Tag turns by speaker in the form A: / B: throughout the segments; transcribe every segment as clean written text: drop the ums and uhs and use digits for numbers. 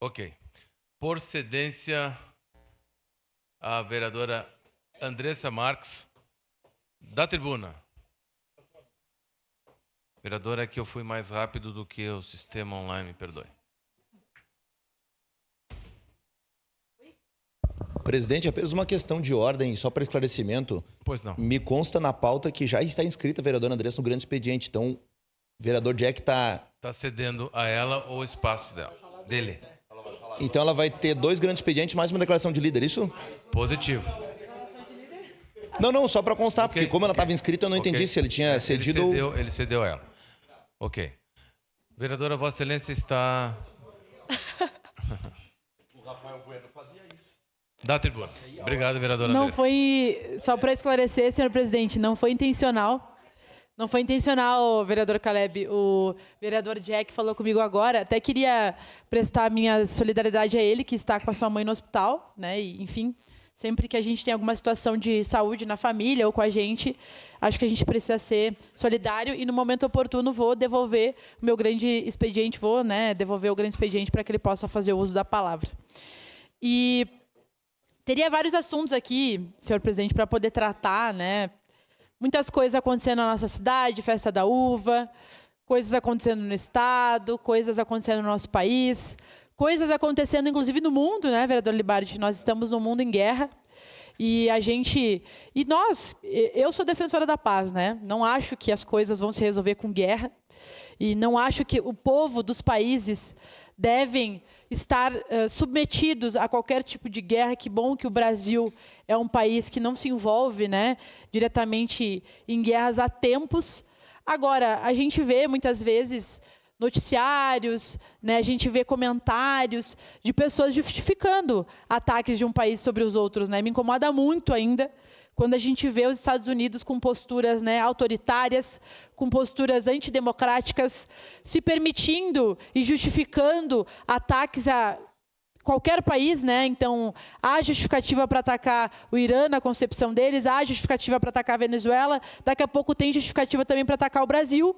A: Ok. Por cedência, a vereadora Andressa Marques, da tribuna. Vereadora, é que eu fui mais rápido do que o sistema online, me perdoe.
B: Presidente, apenas uma questão de ordem, só para esclarecimento.
A: Pois não.
B: Me consta na pauta que já está inscrita a vereadora Andressa no grande expediente. Então, o vereador Jack está...
A: Está cedendo a ela o espaço dele.
B: Então, ela vai ter 2 grandes expedientes mais uma declaração de líder, isso?
A: Positivo.
B: Não, só para constar,
A: Okay,
B: porque como ela estava inscrita, eu não entendi se ele tinha cedido...
A: Ele cedeu a ela. Ok. Vereadora, Vossa Excelência está...
B: O Rafael Bueno fazia isso.
A: Da tribuna. Obrigado, vereadora
C: Não
A: Andressa.
C: foi, só para esclarecer, senhor presidente, não foi intencional. Não foi intencional, vereador Caleb. O vereador Jack falou comigo agora. Até queria prestar minha solidariedade a ele, que está com a sua mãe no hospital, né? E, enfim, sempre que a gente tem alguma situação de saúde na família ou com a gente, acho que a gente precisa ser solidário e, no momento oportuno, vou devolver o meu grande expediente, devolver o grande expediente para que ele possa fazer o uso da palavra. E teria vários assuntos aqui, senhor presidente, para poder tratar, né? Muitas coisas acontecendo na nossa cidade, festa da uva, coisas acontecendo no estado, coisas acontecendo no nosso país, coisas acontecendo, inclusive, no mundo, né, vereador Libardi? Nós estamos num mundo em guerra e eu sou defensora da paz, né? Não acho que as coisas vão se resolver com guerra e não acho que o povo dos países devem estar submetidos a qualquer tipo de guerra. Que bom que o Brasil é um país que não se envolve, né, diretamente em guerras há tempos. Agora, a gente vê muitas vezes noticiários, né, a gente vê comentários de pessoas justificando ataques de um país sobre os outros, né? Me incomoda muito ainda quando a gente vê os Estados Unidos com posturas, né, autoritárias, com posturas antidemocráticas, se permitindo e justificando ataques a qualquer país, né? Então, há justificativa para atacar o Irã na concepção deles, há justificativa para atacar a Venezuela, daqui a pouco tem justificativa também para atacar o Brasil,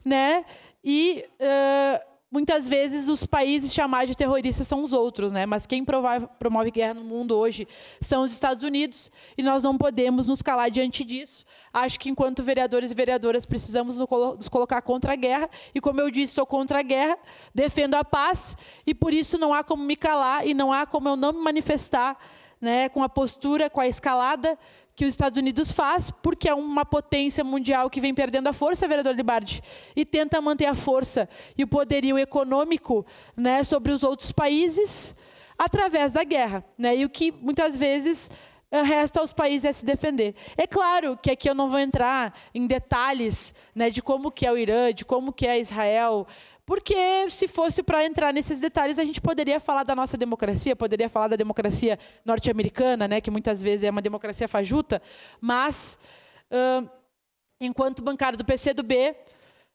C: né? E muitas vezes os países chamados de terroristas são os outros, né? Mas quem promove guerra no mundo hoje são os Estados Unidos e nós não podemos nos calar diante disso. Acho que, enquanto vereadores e vereadoras, precisamos nos colocar contra a guerra. E, como eu disse, sou contra a guerra, defendo a paz e, por isso, não há como me calar e não há como eu não me manifestar, né, com a postura, com a escalada que os Estados Unidos faz, porque é uma potência mundial que vem perdendo a força, vereador Libardi, e tenta manter a força e o poderio econômico, né, sobre os outros países através da guerra, né? E o que muitas vezes resta aos países é se defender. É claro que aqui eu não vou entrar em detalhes, né, de como que é o Irã, de como que é Israel, porque se fosse para entrar nesses detalhes, a gente poderia falar da nossa democracia, poderia falar da democracia norte-americana, né, que muitas vezes é uma democracia fajuta, mas, enquanto bancário do PCdoB,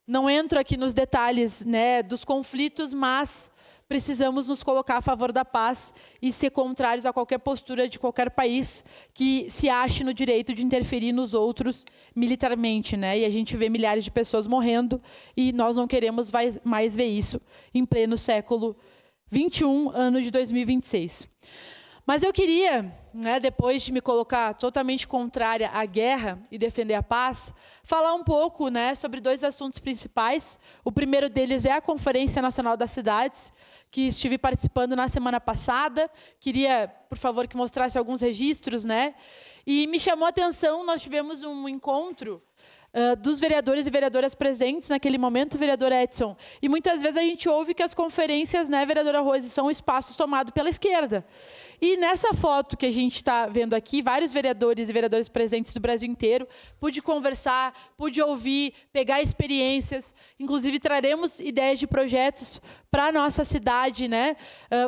C: não entro aqui nos detalhes, né, dos conflitos, mas precisamos nos colocar a favor da paz e ser contrários a qualquer postura de qualquer país que se ache no direito de interferir nos outros militarmente, né? E a gente vê milhares de pessoas morrendo e nós não queremos mais ver isso em pleno século XXI, ano de 2026. Mas eu queria, né, depois de me colocar totalmente contrária à guerra e defender a paz, falar um pouco, né, sobre 2 assuntos principais. O primeiro deles é a Conferência Nacional das Cidades, que estive participando na semana passada. Queria, por favor, que mostrasse alguns registros, né? E me chamou a atenção, nós tivemos um encontro dos vereadores e vereadoras presentes naquele momento, vereador Edson. E muitas vezes a gente ouve que as conferências, né, vereadora Rose, são espaços tomados pela esquerda. E nessa foto que a gente está vendo aqui, vários vereadores e vereadoras presentes do Brasil inteiro, pude conversar, pude ouvir, pegar experiências, inclusive traremos ideias de projetos para a nossa cidade, né?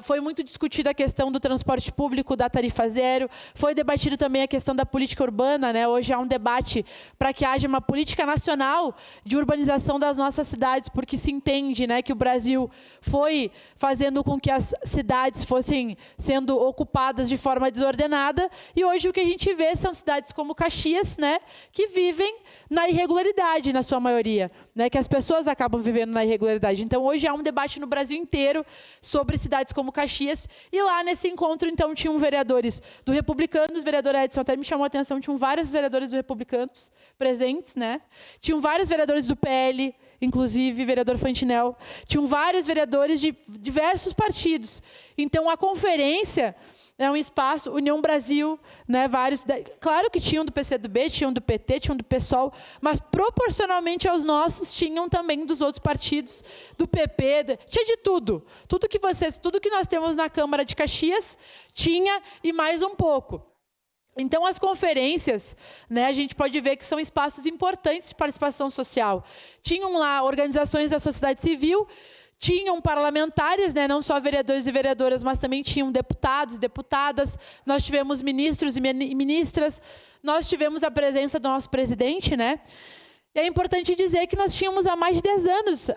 C: Foi muito discutida a questão do transporte público, da tarifa zero, foi debatido também a questão da política urbana, né? Hoje há um debate para que haja uma política nacional de urbanização das nossas cidades, porque se entende, né, que o Brasil foi fazendo com que as cidades fossem sendo ocupadas de forma desordenada, e hoje o que a gente vê são cidades como Caxias, né, que vivem na irregularidade, na sua maioria, né, que as pessoas acabam vivendo na irregularidade. Então, hoje há um debate no Brasil inteiro sobre cidades como Caxias, e lá nesse encontro, então, tinham vereadores do Republicanos, o vereador Edson até me chamou a atenção, tinham vários vereadores do Republicanos presentes, né? Tinham vários vereadores do PL, inclusive vereador Fantinel, tinham vários vereadores de diversos partidos. Então, a conferência é um espaço, União Brasil, né, vários, claro que tinham do PCdoB, tinham do PT, tinham do PSOL, mas proporcionalmente aos nossos, tinham também dos outros partidos, do PP, tinha de tudo. Tudo que nós temos na Câmara de Caxias, tinha e mais um pouco. Então, as conferências, né, a gente pode ver que são espaços importantes de participação social. Tinham lá organizações da sociedade civil, tinham parlamentares, né, não só vereadores e vereadoras, mas também tinham deputados e deputadas, nós tivemos ministros e ministras, nós tivemos a presença do nosso presidente, né? E é importante dizer que nós tínhamos há mais de 10 anos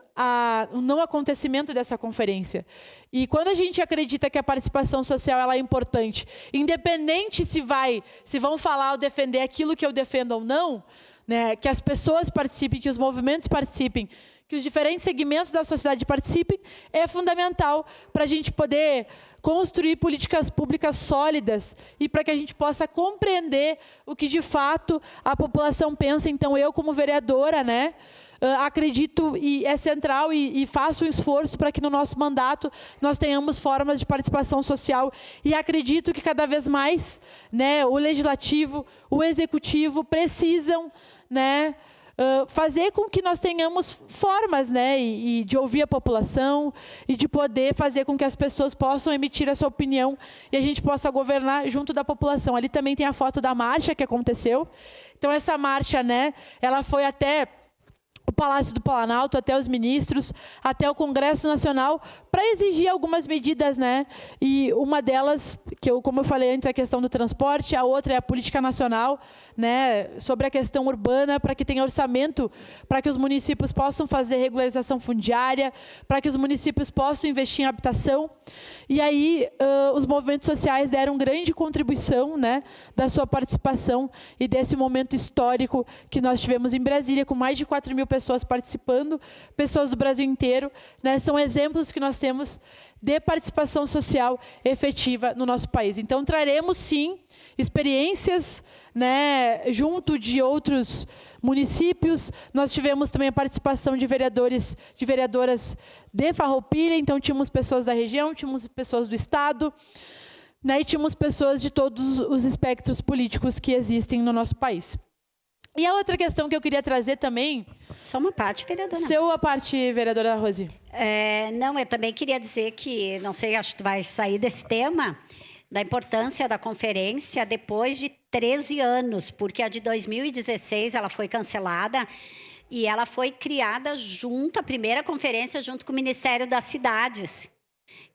C: o não acontecimento dessa conferência. E quando a gente acredita que a participação social ela é importante, independente se vão falar ou defender aquilo que eu defendo ou não, né, que as pessoas participem, que os movimentos participem, que os diferentes segmentos da sociedade participem, é fundamental para a gente poder construir políticas públicas sólidas e para que a gente possa compreender o que, de fato, a população pensa. Então, eu, como vereadora, né, acredito e é central e faço um esforço para que no nosso mandato nós tenhamos formas de participação social e acredito que cada vez mais, né, o legislativo, o executivo precisam, né, fazer com que nós tenhamos formas, né, e de ouvir a população e de poder fazer com que as pessoas possam emitir a sua opinião e a gente possa governar junto da população. Ali também tem a foto da marcha que aconteceu. Então, essa marcha, né, ela foi até o Palácio do Planalto, até os ministros, até o Congresso Nacional, para exigir algumas medidas, né? E uma delas, como eu falei antes, é a questão do transporte, a outra é a política nacional, né, sobre a questão urbana, para que tenha orçamento, para que os municípios possam fazer regularização fundiária, para que os municípios possam investir em habitação. E aí, os movimentos sociais deram grande contribuição, né, da sua participação e desse momento histórico que nós tivemos em Brasília, com mais de 4.000 pessoas participando, pessoas do Brasil inteiro, né, são exemplos que nós temos de participação social efetiva no nosso país. Então, traremos, sim, experiências, né, junto de outros municípios. Nós tivemos também a participação de vereadores, de vereadoras de Farroupilha, então tínhamos pessoas da região, tínhamos pessoas do estado, né, e tínhamos pessoas de todos os espectros políticos que existem no nosso país. E a outra questão que eu queria trazer também...
D: Só uma parte, vereadora.
C: Sua parte, vereadora Rose.
D: Não, eu também queria dizer que, não sei, acho que tu vai sair desse tema, da importância da conferência depois de 13 anos, porque a de 2016 ela foi cancelada e ela foi criada junto, a primeira conferência junto com o Ministério das Cidades,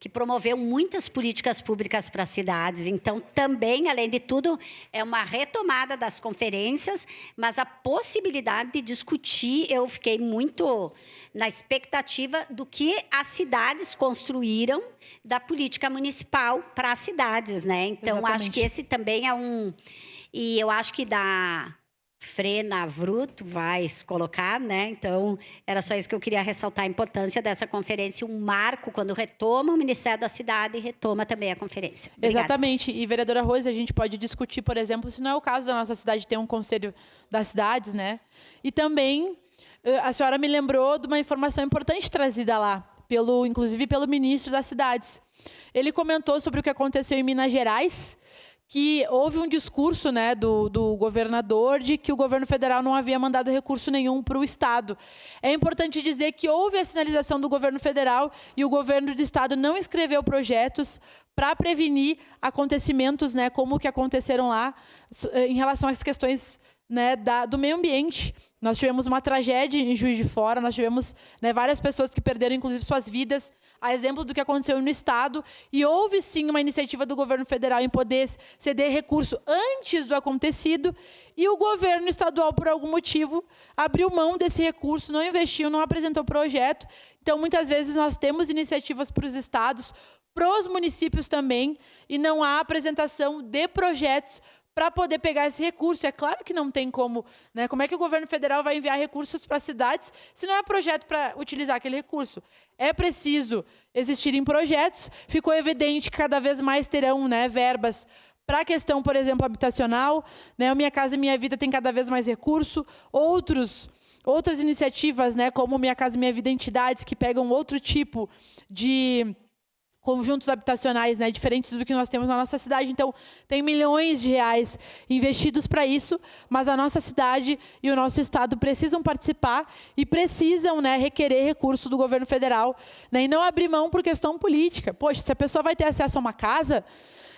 D: que promoveu muitas políticas públicas para as cidades. Então, também, além de tudo, é uma retomada das conferências, mas a possibilidade de discutir, eu fiquei muito na expectativa do que as cidades construíram da política municipal para as cidades, né? Então,
C: exatamente,
D: acho que esse também é um... E eu acho que da Frena Vruto vai se colocar, né? Então, era só isso que eu queria ressaltar, a importância dessa conferência, um marco quando retoma o Ministério da Cidade e retoma também a conferência. Obrigada.
C: Exatamente. E, vereadora Rose, a gente pode discutir, por exemplo, se não é o caso da nossa cidade ter um conselho das cidades, né? E também, a senhora me lembrou de uma informação importante trazida lá, inclusive pelo ministro das cidades. Ele comentou sobre o que aconteceu em Minas Gerais, que houve um discurso, né, do governador de que o governo federal não havia mandado recurso nenhum para o Estado. É importante dizer que houve a sinalização do governo federal e o governo do Estado não inscreveu projetos para prevenir acontecimentos, né, como que aconteceram lá em relação às questões, né, do meio ambiente. Nós tivemos uma tragédia em Juiz de Fora, nós tivemos, né, várias pessoas que perderam, inclusive, suas vidas, a exemplo do que aconteceu no Estado, e houve, sim, uma iniciativa do governo federal em poder ceder recurso antes do acontecido, e o governo estadual, por algum motivo, abriu mão desse recurso, não investiu, não apresentou projeto. Então, muitas vezes, nós temos iniciativas para os estados, para os municípios também, e não há apresentação de projetos para poder pegar esse recurso. É claro que não tem como, né? Como é que o governo federal vai enviar recursos para cidades se não é projeto para utilizar aquele recurso? É preciso existirem projetos. Ficou evidente que cada vez mais terão, né, verbas para a questão, por exemplo, habitacional, né? O Minha Casa Minha Vida tem cada vez mais recurso. Outras iniciativas, né, como Minha Casa Minha Vida Entidades, que pegam outro tipo de conjuntos habitacionais, né, diferentes do que nós temos na nossa cidade. Então, tem milhões de reais investidos para isso, mas a nossa cidade e o nosso estado precisam participar e precisam, né, requerer recurso do governo federal, né, e não abrir mão por questão política. Poxa, se a pessoa vai ter acesso a uma casa,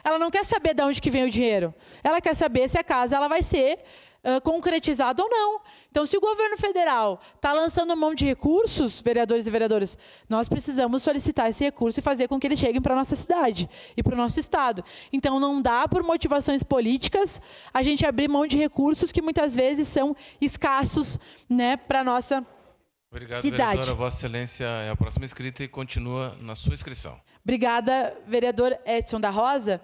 C: ela não quer saber de onde que vem o dinheiro. Ela quer saber se a casa ela vai ser concretizado ou não. Então, se o governo federal está lançando mão de recursos, vereadores e vereadoras, nós precisamos solicitar esse recurso e fazer com que eles cheguem para a nossa cidade e para o nosso estado. Então, não dá, por motivações políticas, a gente abrir mão de recursos que muitas vezes são escassos, né, para a nossa
A: Obrigado,
C: cidade.
A: vereadora. Vossa Excelência é a próxima inscrita e continua na sua inscrição.
C: Obrigada, vereador Edson da Rosa.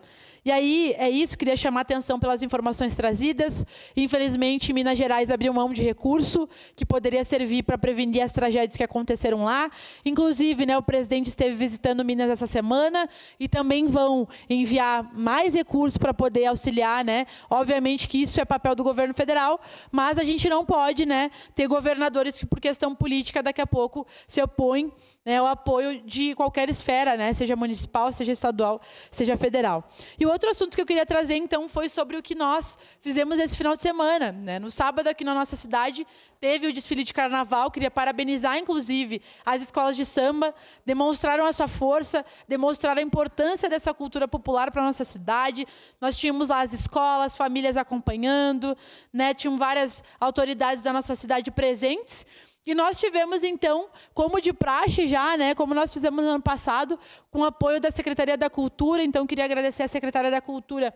C: E aí, é isso, queria chamar a atenção pelas informações trazidas. Infelizmente, Minas Gerais abriu mão de recurso que poderia servir para prevenir as tragédias que aconteceram lá. Inclusive, né, o presidente esteve visitando Minas essa semana e também vão enviar mais recursos para poder auxiliar, né? Obviamente que isso é papel do governo federal, mas a gente não pode, né, ter governadores que, por questão política, daqui a pouco se opõem, né, ao apoio de qualquer esfera, né, seja municipal, seja estadual, seja federal. E o outro assunto que eu queria trazer, então, foi sobre o que nós fizemos esse final de semana, né? No sábado, aqui na nossa cidade, teve o desfile de carnaval. Queria parabenizar, inclusive, as escolas de samba, demonstraram a sua força, demonstraram a importância dessa cultura popular para a nossa cidade. Nós tínhamos lá as escolas, famílias acompanhando, né? Tinham várias autoridades da nossa cidade presentes. E nós tivemos, então, como de praxe já, né, como nós fizemos no ano passado, com o apoio da Secretaria da Cultura. Então, queria agradecer à Secretária da Cultura,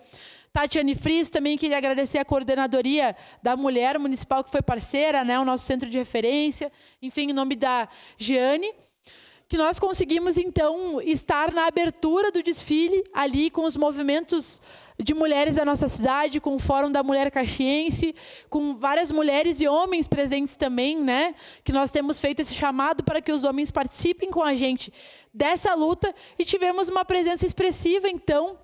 C: Tatiane Fris. Também queria agradecer à Coordenadoria da Mulher Municipal, que foi parceira, né, o nosso centro de referência. Enfim, em nome da Giane, que nós conseguimos, então, estar na abertura do desfile, ali com os movimentos de mulheres da nossa cidade, com o Fórum da Mulher Caxiense, com várias mulheres e homens presentes também, né? Que nós temos feito esse chamado para que os homens participem com a gente dessa luta, e tivemos uma presença expressiva, então,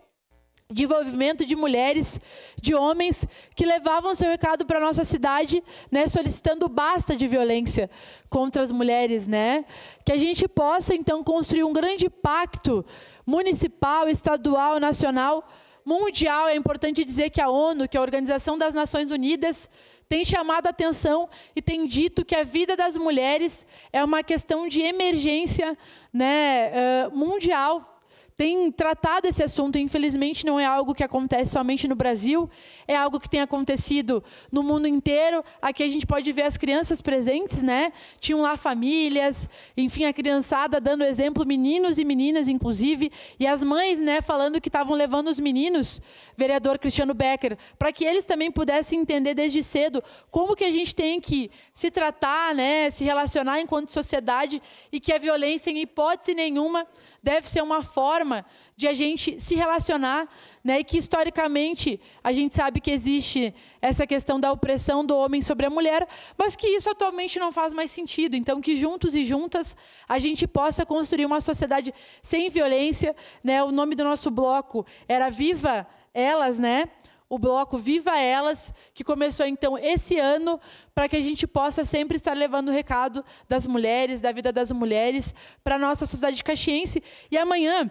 C: de envolvimento de mulheres, de homens que levavam seu recado para a nossa cidade, né, solicitando basta de violência contra as mulheres, né? Que a gente possa, então, construir um grande pacto municipal, estadual, nacional, mundial. É importante dizer que a ONU, que é a Organização das Nações Unidas, tem chamado a atenção e tem dito que a vida das mulheres é uma questão de emergência, né, mundial. Tem tratado esse assunto. Infelizmente, não é algo que acontece somente no Brasil, é algo que tem acontecido no mundo inteiro. Aqui a gente pode ver as crianças presentes, né? Tinham lá famílias, enfim, a criançada dando exemplo, meninos e meninas, inclusive, e as mães, né, falando que estavam levando os meninos, vereador Cristiano Becker, para que eles também pudessem entender desde cedo como que a gente tem que se tratar, né, se relacionar enquanto sociedade, e que a violência, em hipótese nenhuma, deve ser uma forma de a gente se relacionar, né? E que, historicamente, a gente sabe que existe essa questão da opressão do homem sobre a mulher, mas que isso atualmente não faz mais sentido. Então, que juntos e juntas a gente possa construir uma sociedade sem violência, né? O nome do nosso bloco era Viva Elas, né? O bloco Viva Elas, que começou, então, esse ano, para que a gente possa sempre estar levando o recado das mulheres, da vida das mulheres, para a nossa sociedade caxiense. E amanhã,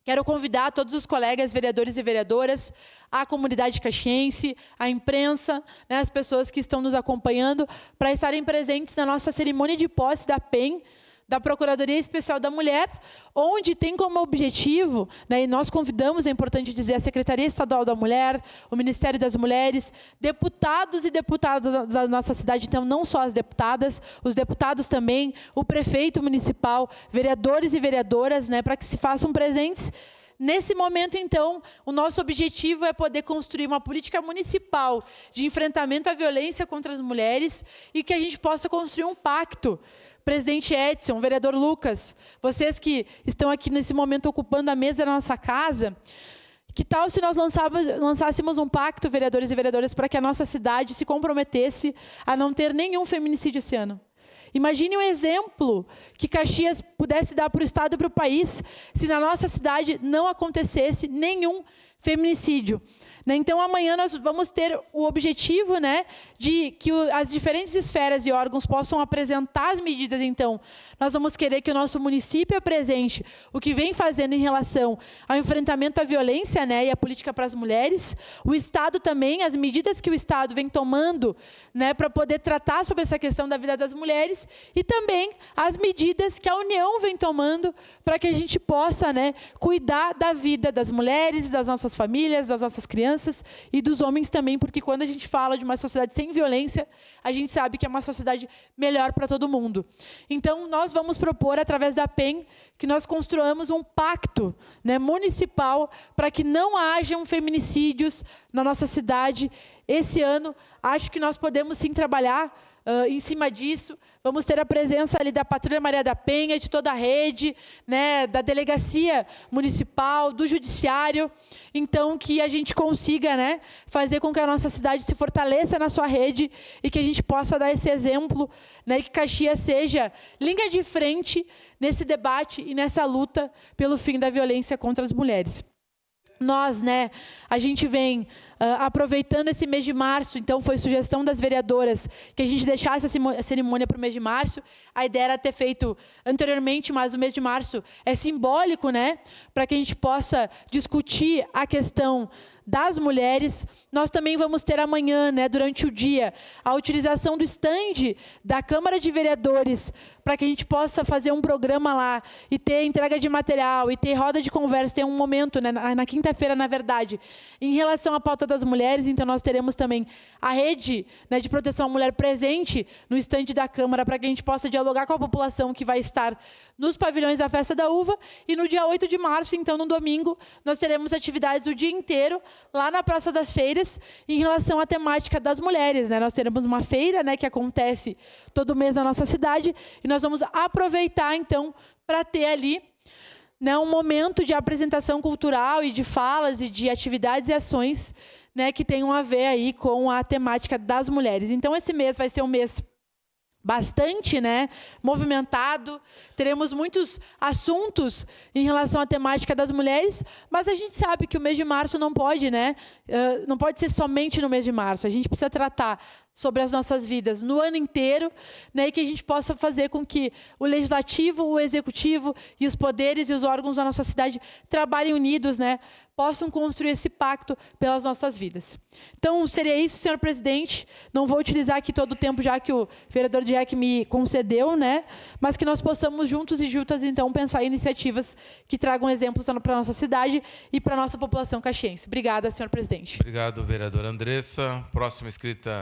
C: quero convidar todos os colegas vereadores e vereadoras, a comunidade caxiense, a imprensa, né, as pessoas que estão nos acompanhando, para estarem presentes na nossa cerimônia de posse da PEN, da Procuradoria Especial da Mulher, onde tem como objetivo, né, e nós convidamos, é importante dizer, a Secretaria Estadual da Mulher, o Ministério das Mulheres, deputados e deputadas da nossa cidade, então não só as deputadas, os deputados também, o prefeito municipal, vereadores e vereadoras, né, para que se façam presentes. Nesse momento, então, o nosso objetivo é poder construir uma política municipal de enfrentamento à violência contra as mulheres, e que a gente possa construir um pacto. Presidente Edson, vereador Lucas, vocês que estão aqui nesse momento ocupando a mesa da nossa casa, Que tal se nós lançássemos um pacto, vereadores e vereadoras, para que a nossa cidade se comprometesse a não ter nenhum feminicídio esse ano? Imagine um exemplo que Caxias pudesse dar para o Estado e para o país se na nossa cidade não acontecesse nenhum feminicídio. Então, amanhã nós vamos ter o objetivo, né, de que as diferentes esferas e órgãos possam apresentar as medidas. Então, nós vamos querer que o nosso município apresente o que vem fazendo em relação ao enfrentamento à violência, né, e à política para as mulheres. O Estado também, as medidas que o Estado vem tomando, né, para poder tratar sobre essa questão da vida das mulheres, e também as medidas que a União vem tomando para que a gente possa, né, cuidar da vida das mulheres, das nossas famílias, das nossas crianças, e dos homens também, porque quando a gente fala de uma sociedade sem violência, a gente sabe que é uma sociedade melhor para todo mundo. Então, nós vamos propor, através da PEN, que nós construamos um pacto, né, municipal para que não hajam feminicídios na nossa cidade. Esse ano, acho que nós podemos sim trabalhar em cima disso. Vamos ter a presença ali da Patrulha Maria da Penha, de toda a rede, né, da Delegacia Municipal, do Judiciário. Então, que a gente consiga, né, fazer com que a nossa cidade se fortaleça na sua rede e que a gente possa dar esse exemplo, né, e que Caxias seja linha de frente nesse debate e nessa luta pelo fim da violência contra as mulheres. Nós, né, a gente vem aproveitando esse mês de março, então foi sugestão das vereadoras que a gente deixasse a cerimônia para o mês de março. A ideia era ter feito anteriormente, mas o mês de março é simbólico, né, para que a gente possa discutir a questão das mulheres. Nós também vamos ter amanhã, né, durante o dia, a utilização do stand da Câmara de Vereadores para que a gente possa fazer um programa lá e ter entrega de material e ter roda de conversa, ter um momento, né, na quinta-feira, na verdade, em relação à pauta das mulheres. Então, nós teremos também a rede, né, de proteção à mulher presente no stand da Câmara para que a gente possa dialogar com a população que vai estar nos pavilhões da Festa da Uva. E no dia 8 de março, então, no domingo, nós teremos atividades o dia inteiro lá na Praça das Feiras em relação à temática das mulheres, né? Nós teremos uma feira, né, que acontece todo mês na nossa cidade, e nós vamos aproveitar, então, para ter ali, né, um momento de apresentação cultural e de falas e de atividades e ações, né, que tenham a ver aí com a temática das mulheres. Então, esse mês vai ser um mês bastante, né, movimentado. Teremos muitos assuntos em relação à temática das mulheres, mas a gente sabe que o mês de março não pode, né, não pode ser somente no mês de março. A gente precisa tratar sobre as nossas vidas no ano inteiro, né, e que a gente possa fazer com que o legislativo, o executivo e os poderes e os órgãos da nossa cidade trabalhem unidos, né, possam construir esse pacto pelas nossas vidas. Então, seria isso, senhor presidente. Não vou utilizar aqui todo o tempo, já que o vereador Jack me concedeu, né, mas que nós possamos juntos e juntas, então, pensar em iniciativas que tragam exemplos para a nossa cidade e para a nossa população caxiense. Obrigada, senhor presidente.
A: Obrigado, vereadora Andressa. Próxima inscrita.